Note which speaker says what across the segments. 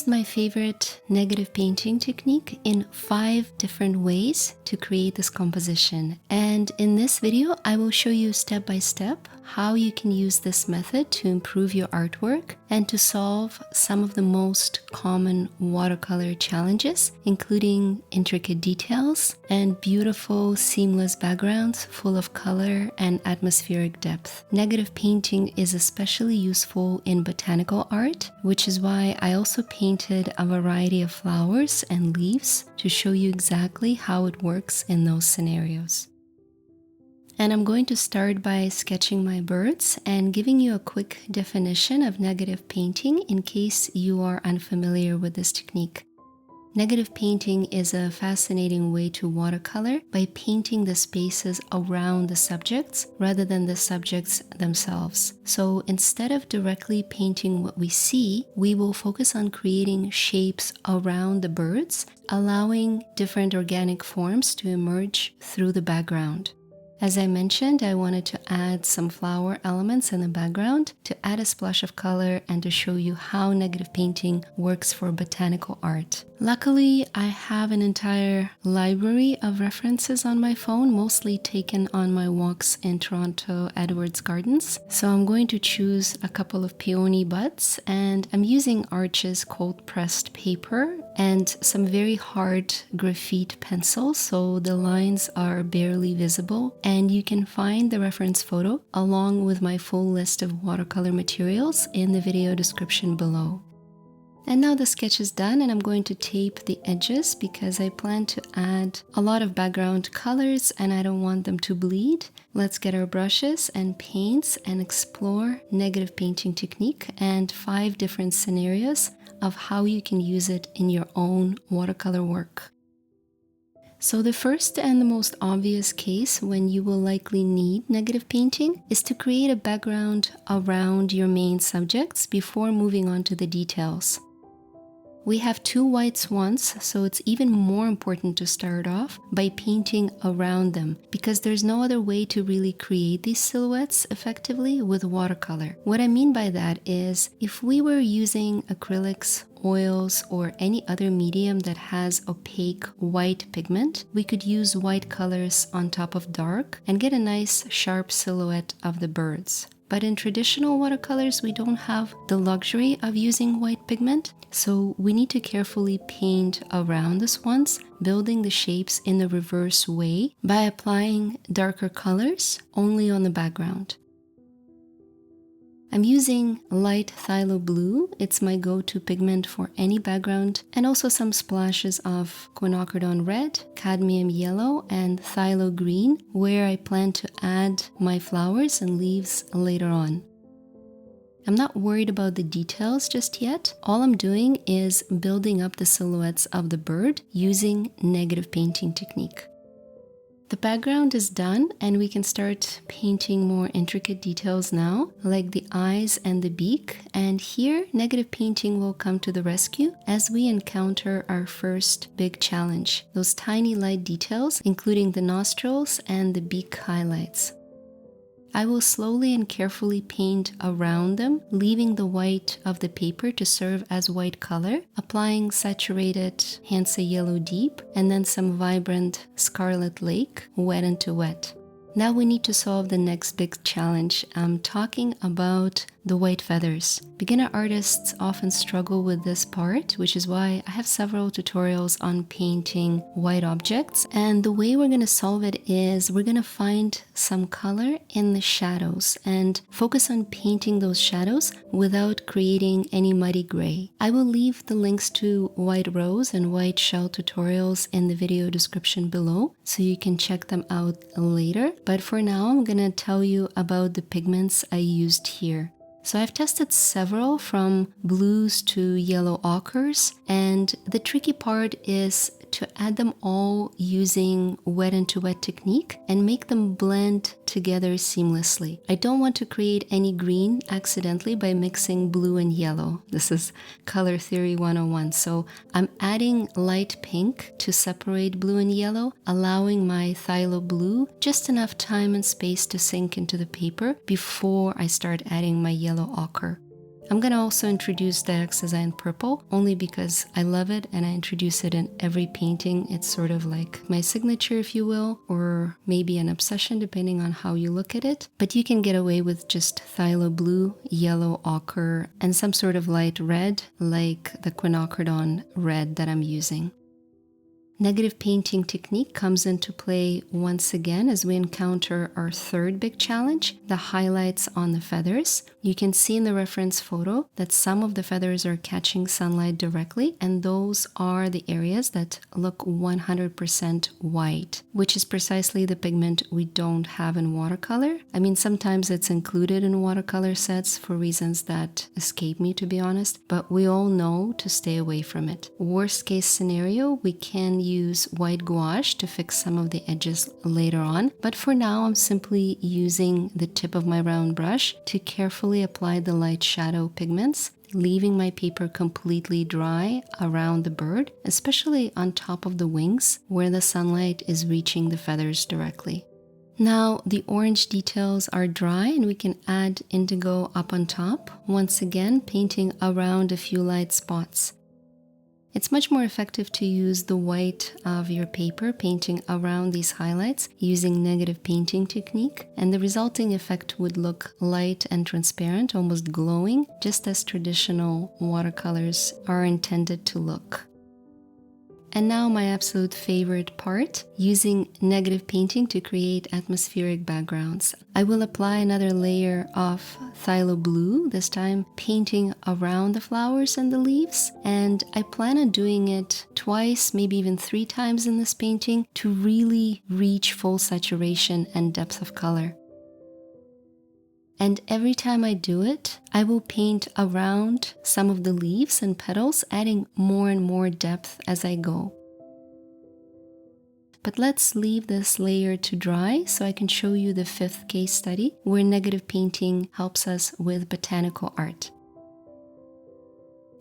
Speaker 1: used my favorite negative painting technique in 5 different ways to create this composition. And in this video, I will show you step by step how you can use this method to improve your artwork and to solve some of the most common watercolor challenges, including intricate details and beautiful seamless backgrounds full of color and atmospheric depth. Negative painting is especially useful in botanical art, which is why I also painted a variety of flowers and leaves to show you exactly how it works in those scenarios. And I'm going to start by sketching my birds and giving you a quick definition of negative painting in case you are unfamiliar with this technique. Negative painting is a fascinating way to watercolor by painting the spaces around the subjects rather than the subjects themselves. So instead of directly painting what we see, we will focus on creating shapes around the birds, allowing different organic forms to emerge through the background. As I mentioned, I wanted to add some flower elements in the background to add a splash of color and to show you how negative painting works for botanical art. Luckily, I have an entire library of references on my phone, mostly taken on my walks in Toronto Edwards Gardens. So I'm going to choose a couple of peony buds, and I'm using Arch's cold pressed paper and some very hard graphite pencils, so the lines are barely visible. And you can find the reference photo along with my full list of watercolor materials in the video description below. And now the sketch is done, and I'm going to tape the edges because I plan to add a lot of background colors and I don't want them to bleed. Let's get our brushes and paints and explore negative painting technique and 5 different scenarios of how you can use it in your own watercolor work. So the first and the most obvious case when you will likely need negative painting is to create a background around your main subjects before moving on to the details. We have 2 white swans, so it's even more important to start off by painting around them because there's no other way to really create these silhouettes effectively with watercolor. What I mean by that is if we were using acrylics, oils, or any other medium that has opaque white pigment, we could use white colors on top of dark and get a nice sharp silhouette of the birds. But in traditional watercolors, we don't have the luxury of using white pigment, so we need to carefully paint around the swans, building the shapes in the reverse way by applying darker colors only on the background. I'm using light phthalo blue. It's my go-to pigment for any background, and also some splashes of quinacridone red, cadmium yellow, and phthalo green, where I plan to add my flowers and leaves later on. I'm not worried about the details just yet. All I'm doing is building up the silhouettes of the bird using negative painting technique. The background is done and we can start painting more intricate details now, like the eyes and the beak. And here, negative painting will come to the rescue as we encounter our first big challenge, those tiny light details, including the nostrils and the beak highlights. I will slowly and carefully paint around them, leaving the white of the paper to serve as white color, applying saturated Hansa Yellow Deep, and then some vibrant Scarlet Lake, wet into wet. Now we need to solve the next big challenge. I'm talking about the white feathers. Beginner artists often struggle with this part, which is why I have several tutorials on painting white objects. And the way we're going to solve it is we're going to find some color in the shadows and focus on painting those shadows without creating any muddy gray. I will leave the links to white rose and white shell tutorials in the video description below, so you can check them out later. But for now, I'm going to tell you about the pigments I used here. So I've tested several from blues to yellow ochres, and the tricky part is to add them all using wet into wet technique and make them blend together seamlessly. I don't want to create any green accidentally by mixing blue and yellow. This is color theory 101. So I'm adding light pink to separate blue and yellow, allowing my phthalo blue just enough time and space to sink into the paper before I start adding my yellow ochre. I'm gonna also introduce the Dioxazine purple only because I love it and I introduce it in every painting. It's sort of like my signature, if you will, or maybe an obsession depending on how you look at it. But you can get away with just phthalo blue, yellow ochre, and some sort of light red like the quinacridone red that I'm using. Negative painting technique comes into play once again as we encounter our third big challenge, the highlights on the feathers. You can see in the reference photo that some of the feathers are catching sunlight directly, and those are the areas that look 100% white, which is precisely the pigment we don't have in watercolor. I mean, sometimes it's included in watercolor sets for reasons that escape me, to be honest, but we all know to stay away from it. Worst case scenario, we can use white gouache to fix some of the edges later on, but for now I'm simply using the tip of my round brush to carefully apply the light shadow pigments, leaving my paper completely dry around the bird, especially on top of the wings where the sunlight is reaching the feathers directly. Now the orange details are dry and we can add indigo up on top, once again painting around a few light spots. It's much more effective to use the white of your paper painting around these highlights using negative painting technique, and the resulting effect would look light and transparent, almost glowing, just as traditional watercolors are intended to look. And now my absolute favorite part, using negative painting to create atmospheric backgrounds. I will apply another layer of phthalo blue, this time painting around the flowers and the leaves. And I plan on doing it twice, maybe even 3 times in this painting to really reach full saturation and depth of color. And every time I do it, I will paint around some of the leaves and petals, adding more and more depth as I go. But let's leave this layer to dry so I can show you the 5th case study where negative painting helps us with botanical art.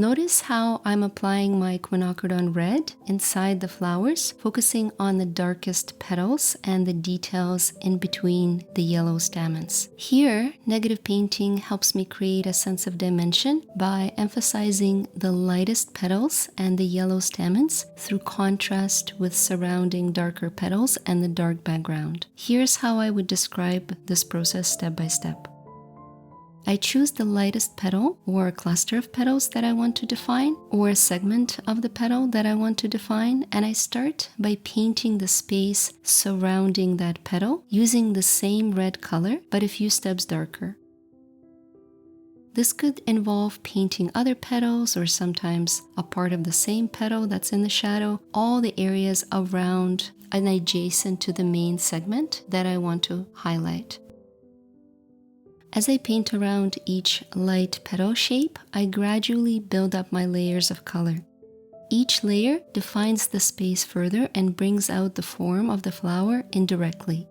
Speaker 1: Notice how I'm applying my quinacridone red inside the flowers, focusing on the darkest petals and the details in between the yellow stamens. Here, negative painting helps me create a sense of dimension by emphasizing the lightest petals and the yellow stamens through contrast with surrounding darker petals and the dark background. Here's how I would describe this process step by step. I choose the lightest petal or a cluster of petals that I want to define, or a segment of the petal that I want to define, and I start by painting the space surrounding that petal using the same red color but a few steps darker. This could involve painting other petals or sometimes a part of the same petal that's in the shadow, all the areas around and adjacent to the main segment that I want to highlight. As I paint around each light petal shape, I gradually build up my layers of color. Each layer defines the space further and brings out the form of the flower indirectly.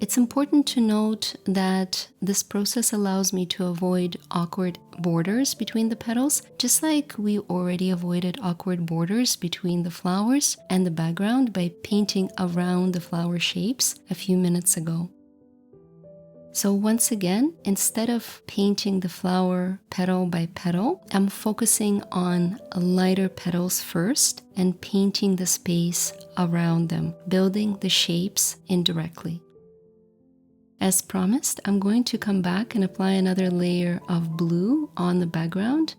Speaker 1: It's important to note that this process allows me to avoid awkward borders between the petals, just like we already avoided awkward borders between the flowers and the background by painting around the flower shapes a few minutes ago. So once again, instead of painting the flower petal by petal, I'm focusing on lighter petals first and painting the space around them, building the shapes indirectly. As promised, I'm going to come back and apply another layer of blue on the background.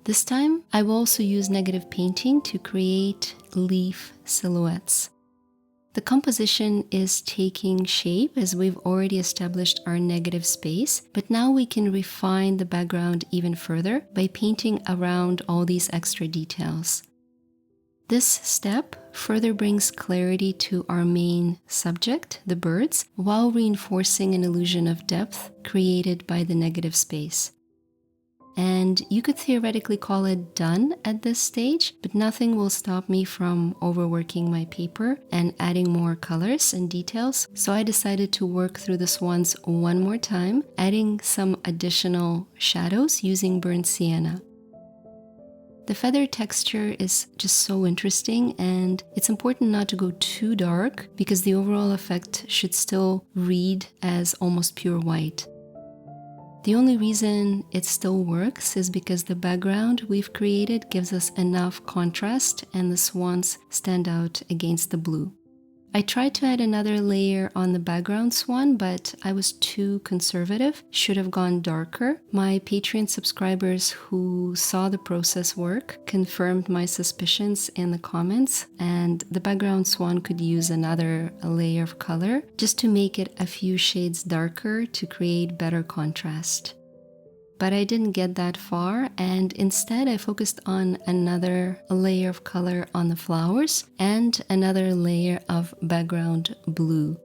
Speaker 1: This time, I will also use negative painting to create leaf silhouettes. The composition is taking shape as we've already established our negative space, but now we can refine the background even further by painting around all these extra details. This step further brings clarity to our main subject, the birds, while reinforcing an illusion of depth created by the negative space. And you could theoretically call it done at this stage, but nothing will stop me from overworking my paper and adding more colors and details. So I decided to work through the swans one more time, adding some additional shadows using burnt sienna. The feather texture is just so interesting, and it's important not to go too dark because the overall effect should still read as almost pure white. The only reason it still works is because the background we've created gives us enough contrast and the swans stand out against the blue. I tried to add another layer on the background swan, but I was too conservative, should have gone darker. My Patreon subscribers who saw the process work confirmed my suspicions in the comments, and the background swan could use another layer of color just to make it a few shades darker to create better contrast. But I didn't get that far, and instead I focused on another layer of color on the flowers and another layer of background blue.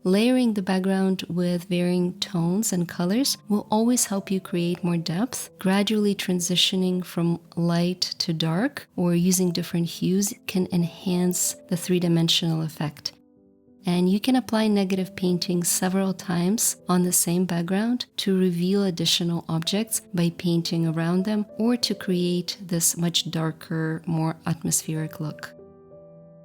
Speaker 1: Layering the background with varying tones and colors will always help you create more depth. Gradually transitioning from light to dark or using different hues can enhance the three-dimensional effect. And you can apply negative painting several times on the same background to reveal additional objects by painting around them or to create this much darker, more atmospheric look.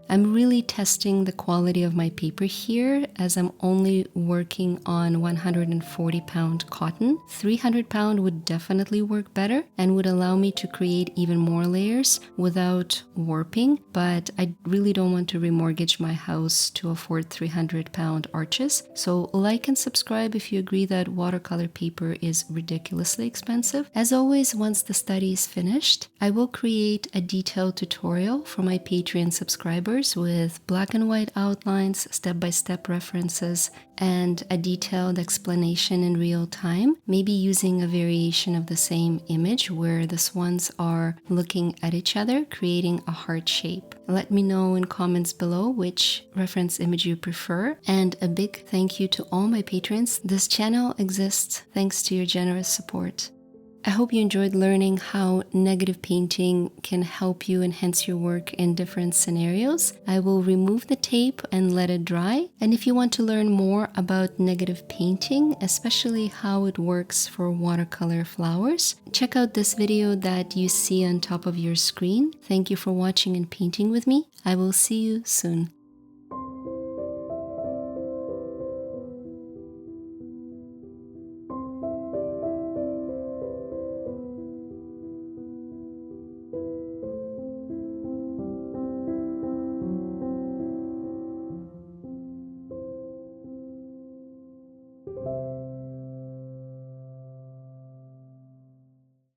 Speaker 1: I'm really testing the quality of my paper here as I'm only working on 140-pound cotton. 300-pound would definitely work better and would allow me to create even more layers without warping, but I really don't want to remortgage my house to afford 300-pound arches. So like and subscribe if you agree that watercolor paper is ridiculously expensive. As always, once the study is finished, I will create a detailed tutorial for my Patreon subscribers with black and white outlines, step-by-step references, and a detailed explanation in real time, maybe using a variation of the same image where the swans are looking at each other, creating a heart shape. Let me know in comments below which reference image you prefer, and a big thank you to all my patrons. This channel exists thanks to your generous support. I hope you enjoyed learning how negative painting can help you enhance your work in different scenarios. I will remove the tape and let it dry. And if you want to learn more about negative painting, especially how it works for watercolor flowers, check out this video that you see on top of your screen. Thank you for watching and painting with me. I will see you soon.